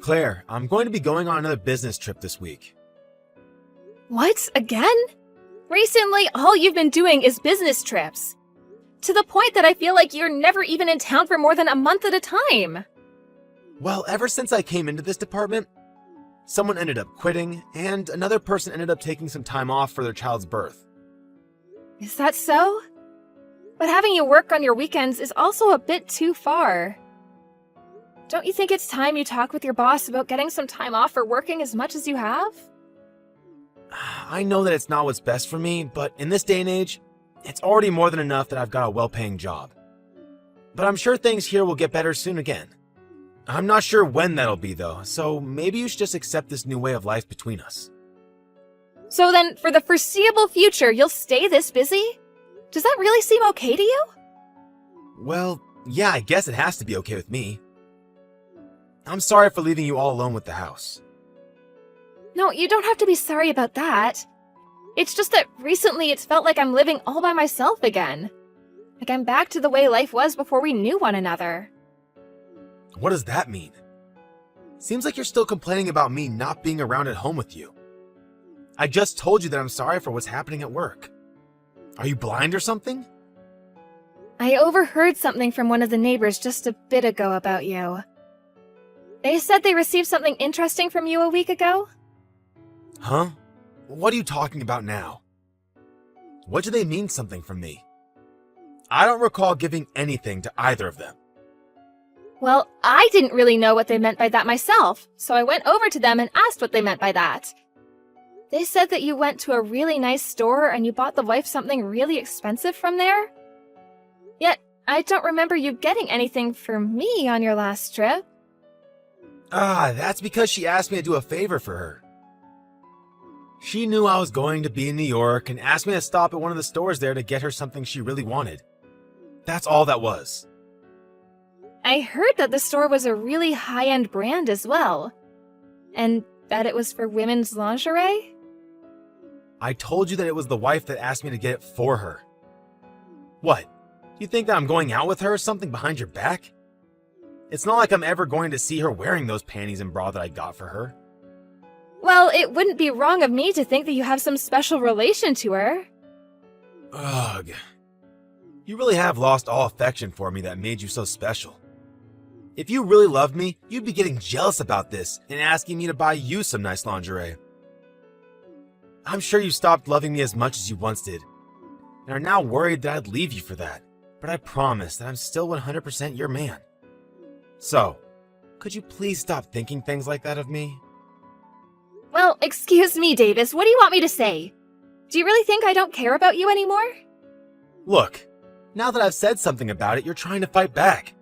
Claire, I'm going to be going on another business trip this week. What? Again? Recently, all you've been doing is business trips. To the point that I feel like you're never even in town for more than a month at a time. Well, ever since I came into this department, someone ended up quitting, and another person ended up taking some time off for their child's birth. Is that so? But having you work on your weekends is also a bit too far. Don't you think it's time you talk with your boss about getting some time off for working as much as you have? I know that it's not what's best for me, but in this day and age, it's already more than enough that I've got a well-paying job. But I'm sure things here will get better soon again. I'm not sure when that'll be though, so maybe you should just accept this new way of life between us. So then, for the foreseeable future, you'll stay this busy? Does that really seem okay to you? Well, yeah, I guess it has to be okay with me. I'm sorry for leaving you all alone with the house. No, you don't have to be sorry about that. It's just that recently it's felt like I'm living all by myself again. Like I'm back to the way life was before we knew one another. What does that mean? Seems like you're still complaining about me not being around at home with you. I just told you that I'm sorry for what's happening at work. Are you blind or something? I overheard something from one of the neighbors just a bit ago about you. They said they received something interesting from you a week ago? Huh? What are you talking about now? What do they mean something from me? I don't recall giving anything to either of them. Well, I didn't really know what they meant by that myself, so I went over to them and asked what they meant by that. They said that you went to a really nice store and you bought the wife something really expensive from there. Yet, I don't remember you getting anything for me on your last trip. That's because she asked me to do a favor for her. She knew I was going to be in New York and asked me to stop at one of the stores there to get her something she really wanted. That's all that was. I heard that the store was a really high-end brand as well. And that it was for women's lingerie? I told you that it was the wife that asked me to get it for her. What? You think that I'm going out with her or something behind your back? It's not like I'm ever going to see her wearing those panties and bra that I got for her. Well, it wouldn't be wrong of me to think that you have some special relation to her. Ugh. You really have lost all affection for me that made you so special. If you really loved me, you'd be getting jealous about this and asking me to buy you some nice lingerie. I'm sure you stopped loving me as much as you once did, and are now worried that I'd leave you for that, but I promise that I'm still 100% your man. So, could you please stop thinking things like that of me? Well, excuse me, Davis, what do you want me to say? Do you really think I don't care about you anymore? Look, now that I've said something about it, you're trying to fight back.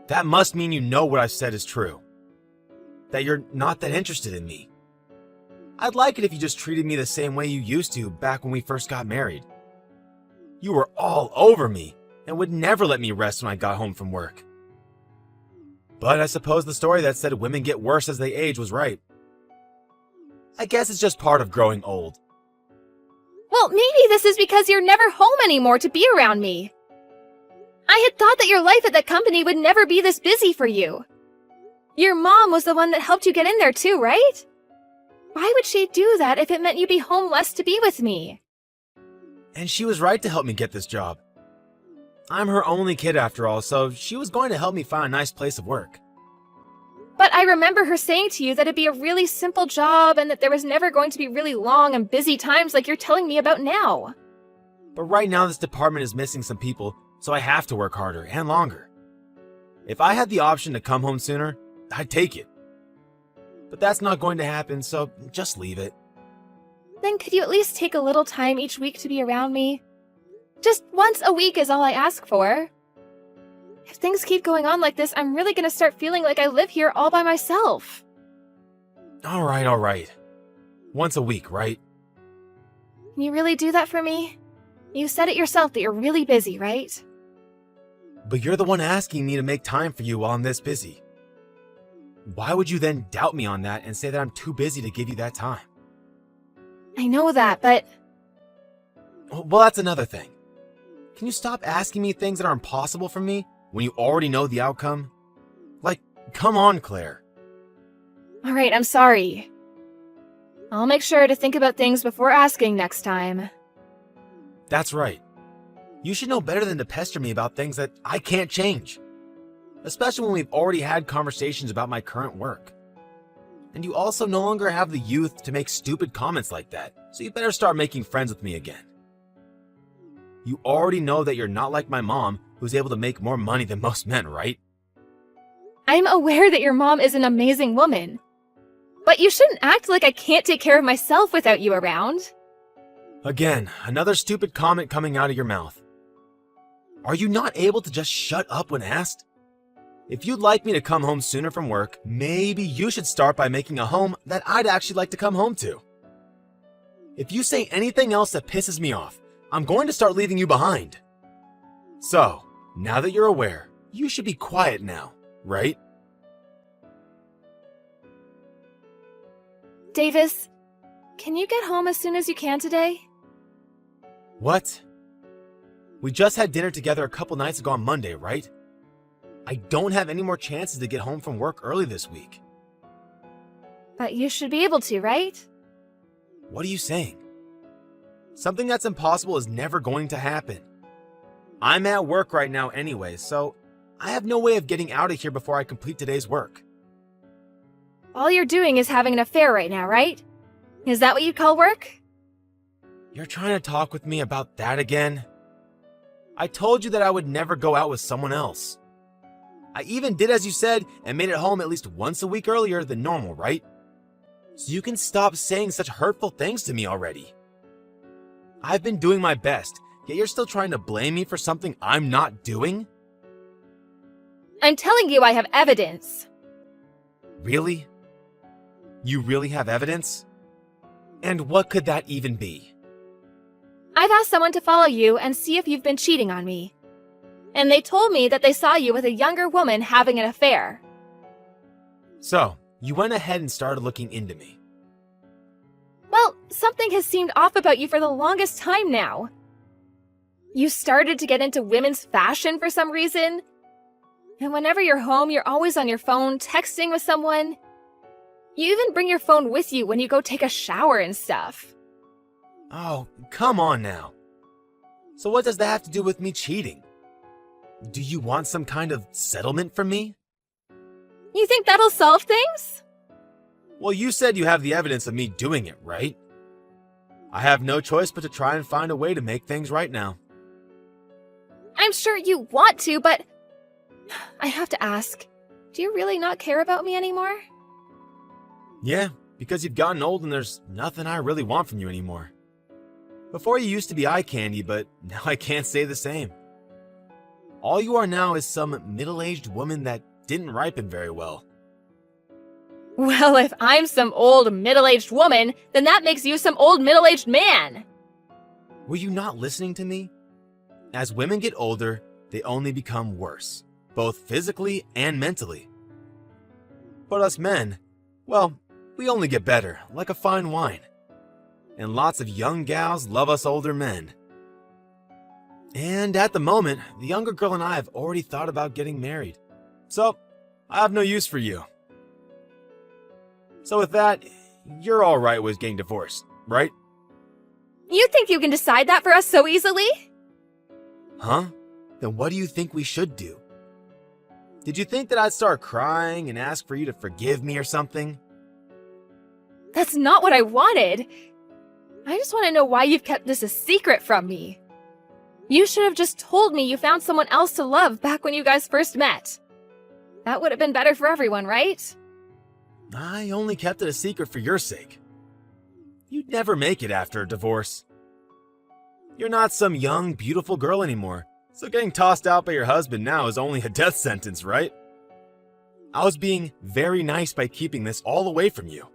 That must mean you know what I've said is true. That you're not that interested in me. I'd like it if you just treated me the same way you used to back when we first got married. You were all over me and would never let me rest when I got home from work. But I suppose the story that said women get worse as they age was right. I guess it's just part of growing old. Well, maybe this is because you're never home anymore to be around me. I had thought that your life at that company would never be this busy for you. Your mom was the one that helped you get in there too, right? Why would she do that if it meant you'd be home less to be with me? And she was right to help me get this job. I'm her only kid after all, so she was going to help me find a nice place of work. But I remember her saying to you that it'd be a really simple job and that there was never going to be really long and busy times like you're telling me about now. But right now this department is missing some people, so I have to work harder and longer. If I had the option to come home sooner, I'd take it. But that's not going to happen, so just leave it. Then could you at least take a little time each week to be around me? Just once a week is all I ask for. If things keep going on like this, I'm really going to start feeling like I live here all by myself. All right. Once a week, right? Can you really do that for me? You said it yourself that you're really busy, right? But you're the one asking me to make time for you while I'm this busy. Why would you then doubt me on that and say that I'm too busy to give you that time? I know that, but... Well, that's another thing. Can you stop asking me things that are impossible for me when you already know the outcome? Like, come on, Claire. Alright, I'm sorry. I'll make sure to think about things before asking next time. That's right. You should know better than to pester me about things that I can't change. Especially when we've already had conversations about my current work. And you also no longer have the youth to make stupid comments like that, so you better start making friends with me again. You already know that you're not like my mom, who's able to make more money than most men, right? I'm aware that your mom is an amazing woman. But you shouldn't act like I can't take care of myself without you around. Again, another stupid comment coming out of your mouth. Are you not able to just shut up when asked? If you'd like me to come home sooner from work, maybe you should start by making a home that I'd actually like to come home to. If you say anything else that pisses me off, I'm going to start leaving you behind. So, now that you're aware, you should be quiet now, right? Davis, can you get home as soon as you can today? What? We just had dinner together a couple nights ago on Monday, right? I don't have any more chances to get home from work early this week. But you should be able to, right? What are you saying? Something that's impossible is never going to happen. I'm at work right now anyway, so I have no way of getting out of here before I complete today's work. All you're doing is having an affair right now, right? Is that what you call work? You're trying to talk with me about that again? I told you that I would never go out with someone else. I even did as you said and made it home at least once a week earlier than normal, right? So you can stop saying such hurtful things to me already. I've been doing my best, yet you're still trying to blame me for something I'm not doing? I'm telling you I have evidence. Really? You really have evidence? And what could that even be? I've asked someone to follow you and see if you've been cheating on me. And they told me that they saw you with a younger woman having an affair. So, you went ahead and started looking into me. Well, something has seemed off about you for the longest time now. You started to get into women's fashion for some reason. And whenever you're home, you're always on your phone texting with someone. You even bring your phone with you when you go take a shower and stuff. Oh, come on now. So what does that have to do with me cheating? Do you want some kind of settlement from me? You think that'll solve things? Well, you said you have the evidence of me doing it, right? I have no choice but to try and find a way to make things right now. I'm sure you want to, but I have to ask, do you really not care about me anymore? Yeah, because you've gotten old and there's nothing I really want from you anymore. Before you used to be eye candy, but now I can't say the same. All you are now is some middle-aged woman that didn't ripen very well. Well, if I'm some old middle-aged woman, then that makes you some old middle-aged man. Were you not listening to me? As women get older, they only become worse, both physically and mentally. But us men, well, we only get better, like a fine wine. And lots of young gals love us older men. And at the moment, the younger girl and I have already thought about getting married. So, I have no use for you. So with that, you're alright with getting divorced, right? You think you can decide that for us so easily? Huh? Then what do you think we should do? Did you think that I'd start crying and ask for you to forgive me or something? That's not what I wanted. I just want to know why you've kept this a secret from me. You should have just told me you found someone else to love back when you guys first met. That would have been better for everyone, right? I only kept it a secret for your sake. You'd never make it after a divorce. You're not some young, beautiful girl anymore, so getting tossed out by your husband now is only a death sentence, right? I was being very nice by keeping this all away from you.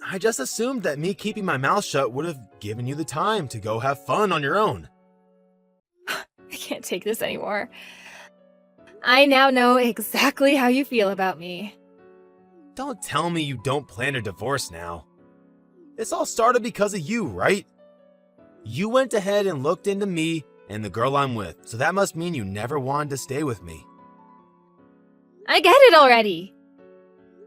I just assumed that me keeping my mouth shut would have given you the time to go have fun on your own. I can't take this anymore. I now know exactly how you feel about me. Don't tell me you don't plan a divorce now. This all started because of you, right? You went ahead and looked into me and the girl I'm with, so that must mean you never wanted to stay with me. I get it already.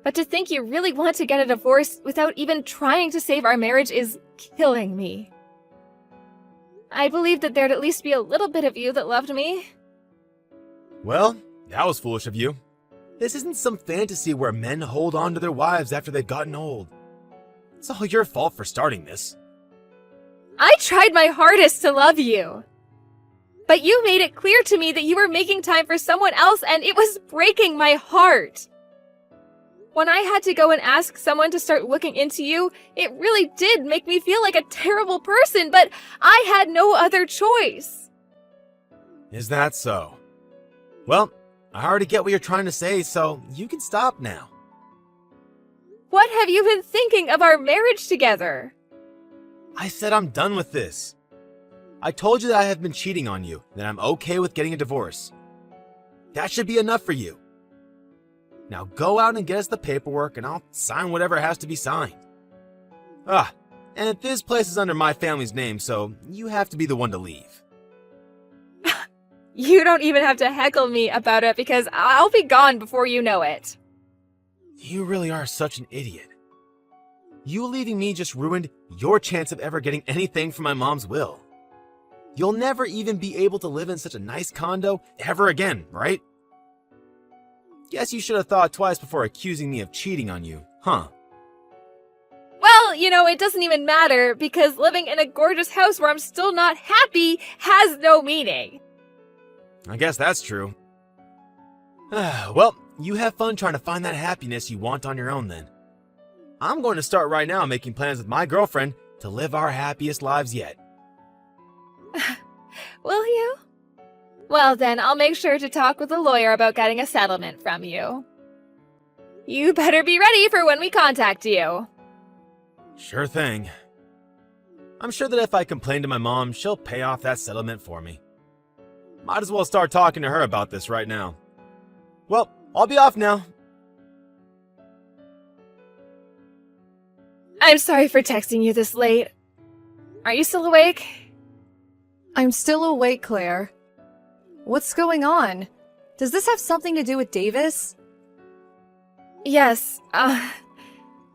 But to think you really want to get a divorce without even trying to save our marriage is killing me. I believed that there'd at least be a little bit of you that loved me. Well, that was foolish of you. This isn't some fantasy where men hold on to their wives after they've gotten old. It's all your fault for starting this. I tried my hardest to love you. But you made it clear to me that you were making time for someone else, and it was breaking my heart. When I had to go and ask someone to start looking into you, it really did make me feel like a terrible person, but I had no other choice. Is that so? Well, I already get what you're trying to say, so you can stop now. What have you been thinking of our marriage together? I said I'm done with this. I told you that I have been cheating on you, that I'm okay with getting a divorce. That should be enough for you. Now go out and get us the paperwork and I'll sign whatever has to be signed. And this place is under my family's name, so you have to be the one to leave. You don't even have to heckle me about it because I'll be gone before you know it. You really are such an idiot. You leaving me just ruined your chance of ever getting anything from my mom's will. You'll never even be able to live in such a nice condo ever again, right? Guess you should have thought twice before accusing me of cheating on you, huh? Well, it doesn't even matter because living in a gorgeous house where I'm still not happy has no meaning. I guess that's true. Well, you have fun trying to find that happiness you want on your own then. I'm going to start right now making plans with my girlfriend to live our happiest lives yet. Will you? Well then, I'll make sure to talk with a lawyer about getting a settlement from you. You better be ready for when we contact you. Sure thing. I'm sure that if I complain to my mom, she'll pay off that settlement for me. Might as well start talking to her about this right now. Well, I'll be off now. I'm sorry for texting you this late. Are you still awake? I'm still awake, Claire. What's going on? Does this have something to do with Davis? Yes,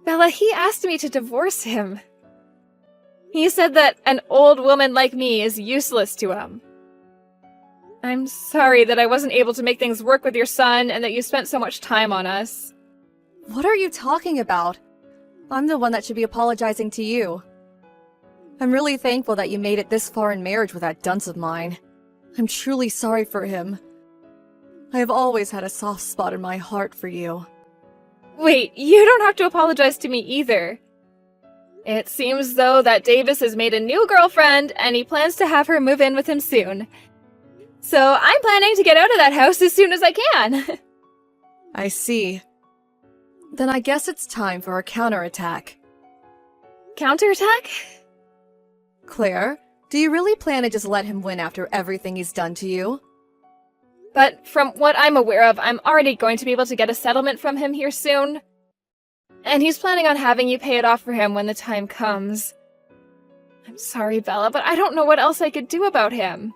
Bella, he asked me to divorce him. He said that an old woman like me is useless to him. I'm sorry that I wasn't able to make things work with your son and that you spent so much time on us. What are you talking about? I'm the one that should be apologizing to you. I'm really thankful that you made it this far in marriage with that dunce of mine. I'm truly sorry for him. I have always had a soft spot in my heart for you. Wait, you don't have to apologize to me either. It seems though that Davis has made a new girlfriend and he plans to have her move in with him soon. So I'm planning to get out of that house as soon as I can. I see. Then I guess it's time for a counterattack. Counterattack? Claire, do you really plan to just let him win after everything he's done to you? But from what I'm aware of, I'm already going to be able to get a settlement from him here soon. And he's planning on having you pay it off for him when the time comes. I'm sorry, Bella, but I don't know what else I could do about him.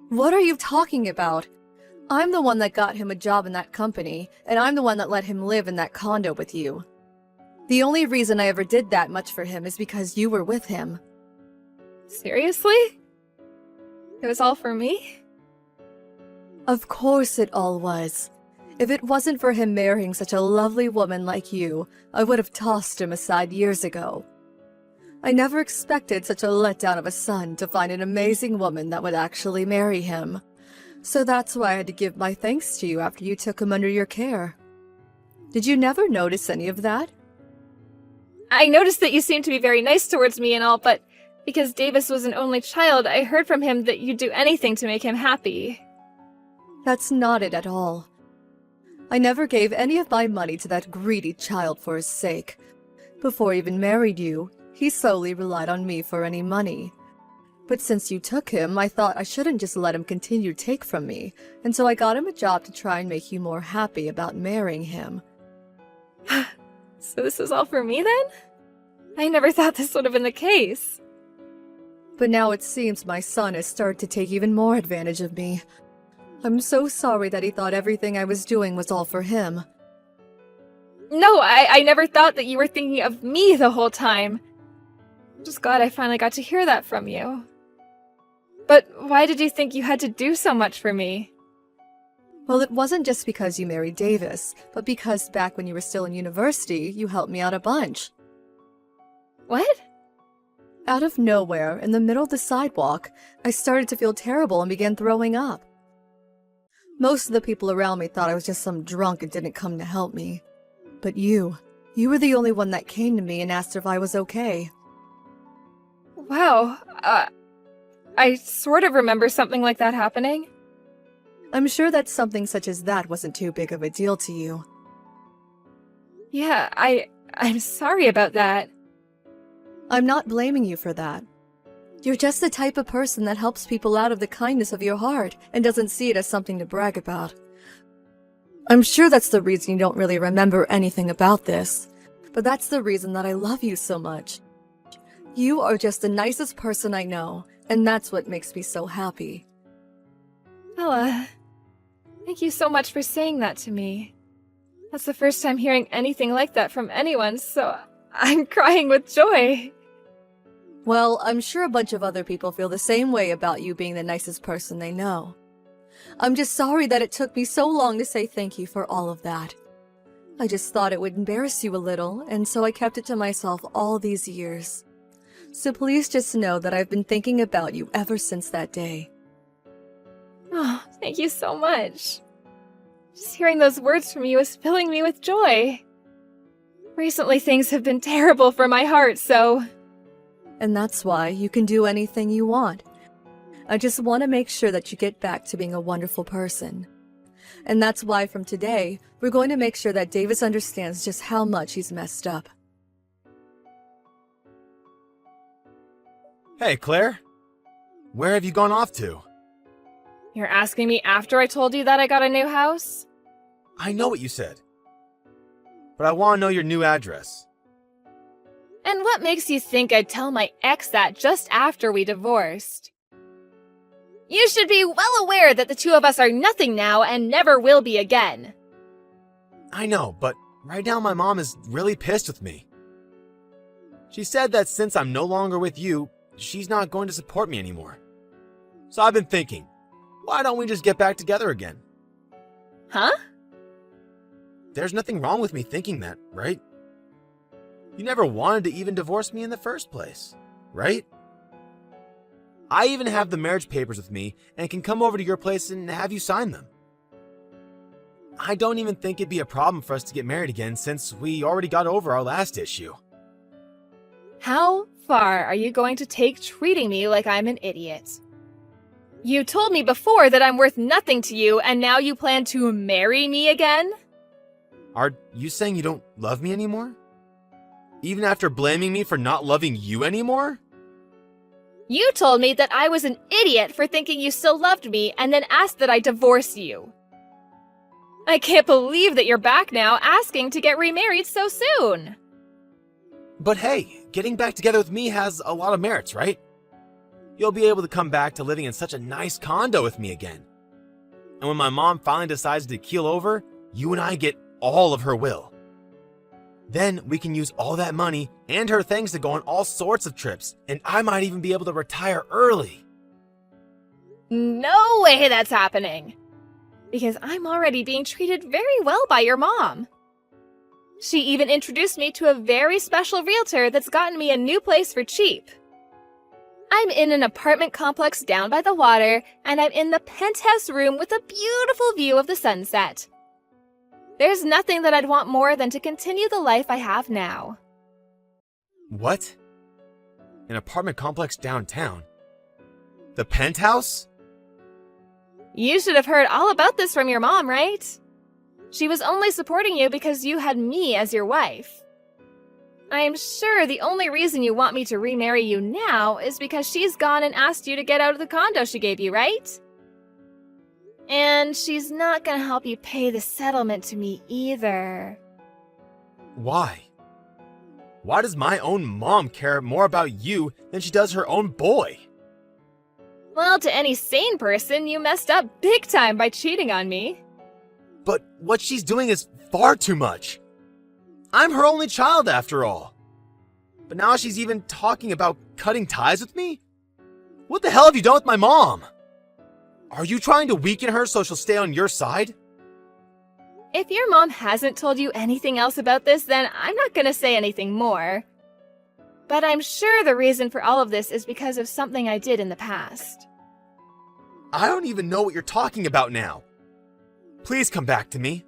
What are you talking about? I'm the one that got him a job in that company, and I'm the one that let him live in that condo with you. The only reason I ever did that much for him is because you were with him. Seriously? It was all for me? Of course it all was. If it wasn't for him marrying such a lovely woman like you, I would have tossed him aside years ago. I never expected such a letdown of a son to find an amazing woman that would actually marry him. So that's why I had to give my thanks to you after you took him under your care. Did you never notice any of that? I noticed that you seemed to be very nice towards me and all, but because Davis was an only child, I heard from him that you'd do anything to make him happy. That's not it at all. I never gave any of my money to that greedy child for his sake. Before I even married you, he solely relied on me for any money. But since you took him, I thought I shouldn't just let him continue to take from me, and so I got him a job to try and make you more happy about marrying him. So this was all for me then? I never thought this would have been the case. But now it seems my son has started to take even more advantage of me. I'm so sorry that he thought everything I was doing was all for him. No, I never thought that you were thinking of me the whole time. I'm just glad I finally got to hear that from you. But why did you think you had to do so much for me? Well, it wasn't just because you married Davis, but because back when you were still in university, you helped me out a bunch. What? Out of nowhere, in the middle of the sidewalk, I started to feel terrible and began throwing up. Most of the people around me thought I was just some drunk and didn't come to help me. But you were the only one that came to me and asked if I was okay. Wow, I sort of remember something like that happening. I'm sure that something such as that wasn't too big of a deal to you. Yeah, I'm sorry about that. I'm not blaming you for that. You're just the type of person that helps people out of the kindness of your heart and doesn't see it as something to brag about. I'm sure that's the reason you don't really remember anything about this, but that's the reason that I love you so much. You are just the nicest person I know, and that's what makes me so happy. Bella, thank you so much for saying that to me. That's the first time hearing anything like that from anyone, so I'm crying with joy. Well, I'm sure a bunch of other people feel the same way about you being the nicest person they know. I'm just sorry that it took me so long to say thank you for all of that. I just thought it would embarrass you a little, and so I kept it to myself all these years. So please just know that I've been thinking about you ever since that day. Oh, thank you so much. Just hearing those words from you is filling me with joy. Recently, things have been terrible for my heart, so... And that's why you can do anything you want. I just want to make sure that you get back to being a wonderful person. And that's why from today, we're going to make sure that Davis understands just how much he's messed up. Hey, Claire. Where have you gone off to? You're asking me after I told you that I got a new house? I know what you said. But I want to know your new address. And what makes you think I'd tell my ex that just after we divorced? You should be well aware that the two of us are nothing now and never will be again. I know, but right now my mom is really pissed with me. She said that since I'm no longer with you, she's not going to support me anymore. So I've been thinking, why don't we just get back together again? Huh? There's nothing wrong with me thinking that, right? You never wanted to even divorce me in the first place, right? I even have the marriage papers with me and can come over to your place and have you sign them. I don't even think it'd be a problem for us to get married again since we already got over our last issue. How far are you going to take treating me like I'm an idiot? You told me before that I'm worth nothing to you, and now you plan to marry me again? Are you saying you don't love me anymore? Even after blaming me for not loving you anymore? You told me that I was an idiot for thinking you still loved me and then asked that I divorce you. I can't believe that you're back now asking to get remarried so soon. But hey, getting back together with me has a lot of merits, right? You'll be able to come back to living in such a nice condo with me again. And when my mom finally decides to keel over, you and I get all of her will. Then we can use all that money and her things to go on all sorts of trips, and I might even be able to retire early. No way that's happening. Because I'm already being treated very well by your mom. She even introduced me to a very special realtor that's gotten me a new place for cheap. I'm in an apartment complex down by the water, and I'm in the penthouse room with a beautiful view of the sunset. There's nothing that I'd want more than to continue the life I have now. What? An apartment complex downtown? The penthouse? You should have heard all about this from your mom, right? She was only supporting you because you had me as your wife. I am sure the only reason you want me to remarry you now is because she's gone and asked you to get out of the condo she gave you, right? And she's not gonna help you pay the settlement to me either. Why? Why does my own mom care more about you than she does her own boy? Well, to any sane person, you messed up big time by cheating on me. But what she's doing is far too much. I'm her only child after all. But now she's even talking about cutting ties with me? What the hell have you done with my mom? Are you trying to weaken her so she'll stay on your side? If your mom hasn't told you anything else about this, then I'm not gonna say anything more. But I'm sure the reason for all of this is because of something I did in the past. I don't even know what you're talking about now. Please come back to me.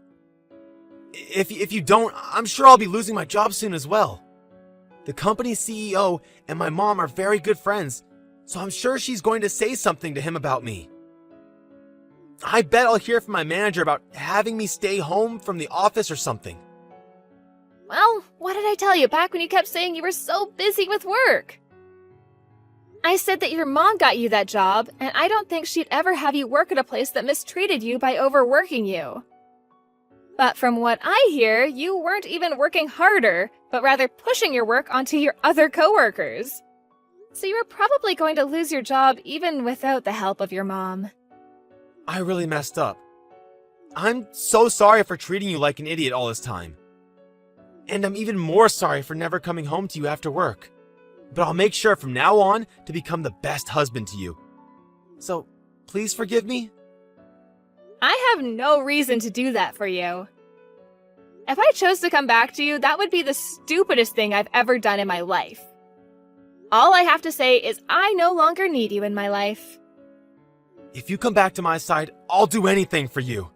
If you don't, I'm sure I'll be losing my job soon as well. The company's CEO and my mom are very good friends, so I'm sure she's going to say something to him about me. I bet I'll hear from my manager about having me stay home from the office or something. Well, what did I tell you back when you kept saying you were so busy with work? I said that your mom got you that job, and I don't think she'd ever have you work at a place that mistreated you by overworking you. But from what I hear, you weren't even working harder, but rather pushing your work onto your other coworkers. So you were probably going to lose your job even without the help of your mom. I really messed up. I'm so sorry for treating you like an idiot all this time. And I'm even more sorry for never coming home to you after work. But I'll make sure from now on to become the best husband to you. So, please forgive me? I have no reason to do that for you. If I chose to come back to you, that would be the stupidest thing I've ever done in my life. All I have to say is I no longer need you in my life. If you come back to my side, I'll do anything for you.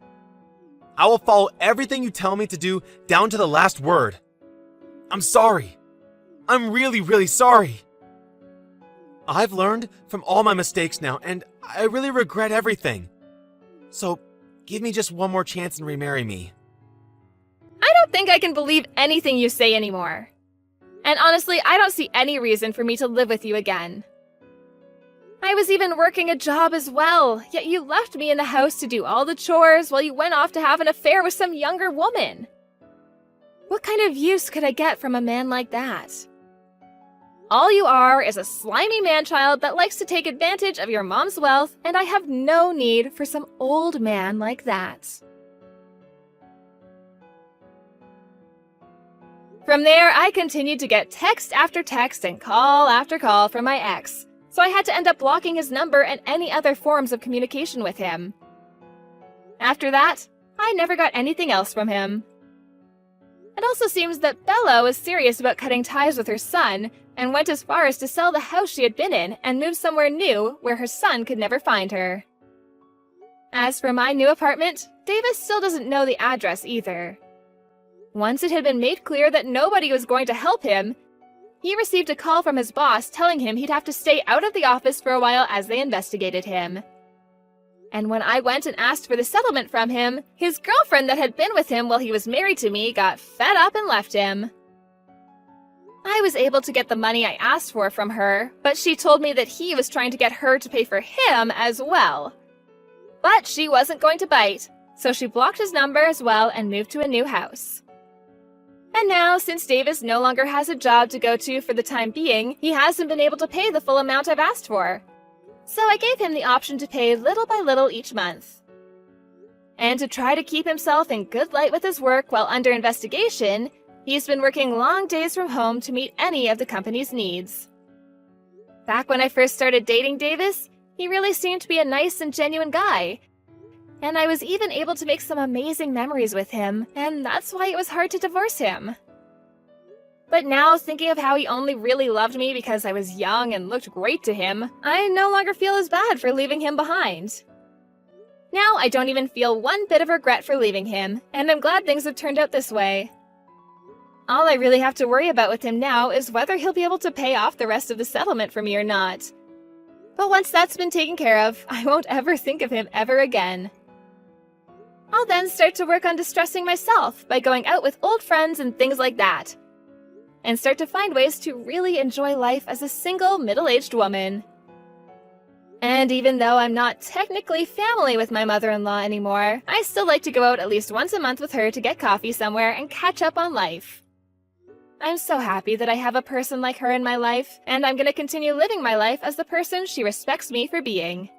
I will follow everything you tell me to do down to the last word. I'm sorry. I'm really, really sorry. I've learned from all my mistakes now, and I really regret everything. So, give me just one more chance and remarry me. I don't think I can believe anything you say anymore. And honestly, I don't see any reason for me to live with you again. I was even working a job as well, yet you left me in the house to do all the chores while you went off to have an affair with some younger woman. What kind of use could I get from a man like that? All you are is a slimy man-child that likes to take advantage of your mom's wealth, and I have no need for some old man like that. From there, I continued to get text after text and call after call from my ex, so I had to end up blocking his number and any other forms of communication with him. After that, I never got anything else from him. It also seems that Bella was serious about cutting ties with her son and went as far as to sell the house she had been in and move somewhere new where her son could never find her. As for my new apartment, Davis still doesn't know the address either. Once it had been made clear that nobody was going to help him, he received a call from his boss telling him he'd have to stay out of the office for a while as they investigated him. And when I went and asked for the settlement from him, his girlfriend that had been with him while he was married to me got fed up and left him. I was able to get the money I asked for from her, but she told me that he was trying to get her to pay for him as well. But she wasn't going to bite, so she blocked his number as well and moved to a new house. And now, since Davis no longer has a job to go to for the time being, he hasn't been able to pay the full amount I've asked for. So I gave him the option to pay little by little each month. And to try to keep himself in good light with his work while under investigation, he's been working long days from home to meet any of the company's needs. Back when I first started dating Davis, he really seemed to be a nice and genuine guy. And I was even able to make some amazing memories with him, and that's why it was hard to divorce him. But now, thinking of how he only really loved me because I was young and looked great to him, I no longer feel as bad for leaving him behind. Now, I don't even feel one bit of regret for leaving him, and I'm glad things have turned out this way. All I really have to worry about with him now is whether he'll be able to pay off the rest of the settlement for me or not. But once that's been taken care of, I won't ever think of him ever again. I'll then start to work on distressing myself by going out with old friends and things like that, and start to find ways to really enjoy life as a single middle-aged woman. And even though I'm not technically family with my mother-in-law anymore, I still like to go out at least once a month with her to get coffee somewhere and catch up on life. I'm so happy that I have a person like her in my life, and I'm going to continue living my life as the person she respects me for being.